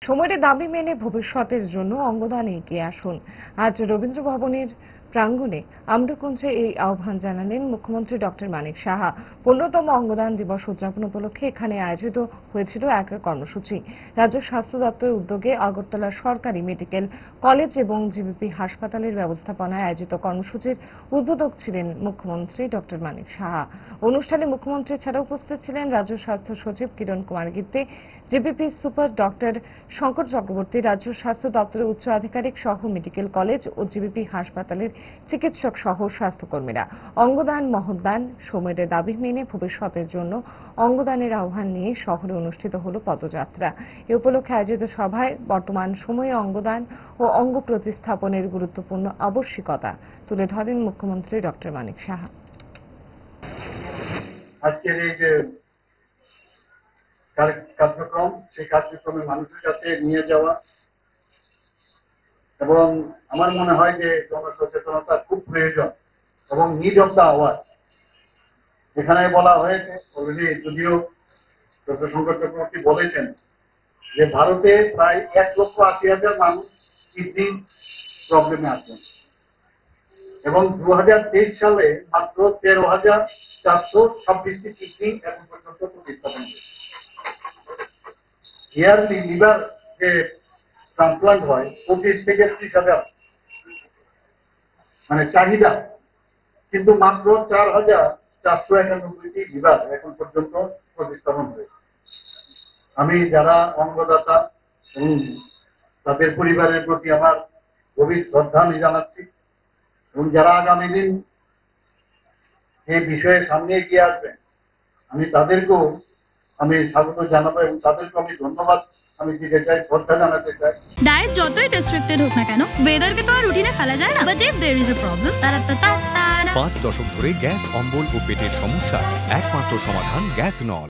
সময়ের দাবি মেনে ভবিষ্যতের জন্য অঙ্গদানে এগিয়ে আসুন। আজ রবীন্দ্র ভবনের প্রাঙ্গণে আম্রকুঞ্জে এই আহ্বান জানালেন মুখ্যমন্ত্রী ডক্টর মানিক সাহা। 15তম অঙ্গদান দিবস উদযাপন উপলক্ষে এখানে আয়োজিত হয়েছিল এক কর্মসূচি। রাজ্য স্বাস্থ্য দপ্তরের উদ্যোগে আগরতলা সরকারি মেডিকেল কলেজ এবং জিবিপি হাসপাতালের ব্যবস্থাপনায় আয়োজিত কর্মসূচির উদ্বোধক ছিলেন মুখ্যমন্ত্রী ডক্টর মানিক সাহা। অনুষ্ঠানে মুখ্যমন্ত্রী ছাড়া উপস্থিত ছিলেন রাজ্য স্বাস্থ্য সচিব Kiran Kumar Gitte, GBP super doctor Shankar Chakraborty, রাজ্য স্বাস্থ্য দপ্তরের উচ্চ আধিকারিক সহ মেডিকেল কলেজ ও জিবিপি হাসপাতালের চিকিৎসক সহ স্বাস্থ্যকর্মীরা। অঙ্গদান মহৎদান, সময়ের দাবি মেনে ভবিষ্যতের জন্য অঙ্গদানের আহ্বান নিয়ে শহরে অনুষ্ঠিত হল পদযাত্রা। এ উপলক্ষে আয়োজিত সভায় বর্তমান সময়ে অঙ্গদান ও অঙ্গ প্রতিস্থাপনের গুরুত্বপূর্ণ আবশ্যিকতা তুলে ধরেন মুখ্যমন্ত্রী ডক্টর মানিক সাহা। আজকের এই যে কার্যক্রম, সেই কার্যক্রমে মানুষের কাছে নিয়ে যাওয়া এবং আমার মনে হয় যে জনসচেতনতা খুব প্রয়োজন এবং নিড অফ দ্য আওয়ার। এখানে বলা হয়েছে অলরেডি, যদিও ডক্টর শঙ্কর চক্রবর্তী বলেছেন যে ভারতে প্রায় 1,80,000 মানুষ কিডনি প্রবলেমে আছেন এবং 2023 সালে মাত্র 13,426টি কিডনি এখন পর্যন্ত প্রতিস্থাপন হয়েছে। ইয়ারলি লিভার যে ট্রান্সপ্লান্ট হয় 25 থেকে 30,000 মানে চাহিদা, কিন্তু মাত্র 4,491টি লিভার এখন পর্যন্ত প্রতিস্থাপন হয়েছে। আমি যারা অঙ্গদাতা এবং তাদের পরিবারের প্রতি আমার গভীর শ্রদ্ধা আমি জানাচ্ছি এবং যারা আগামী দিন এই বিষয়ে সামনে এগিয়ে আসবেন আমি তাদেরকেও আমি স্বাগত জানাবো এবং তাদেরকে আমি ধন্যবাদ আমি দিতে চাই, শ্রদ্ধা জানাতে চাই। ডায়েট যতই রেস্ট্রিক্টেড হোক না কেন, ওয়েদারকে তো আর রুটিনে ফেলা যায় না। But if there is a problem, 5 দশক ধরে গ্যাস, অম্বল ও পেটের সমস্যা একমাত্র সমাধান গ্যাস নল।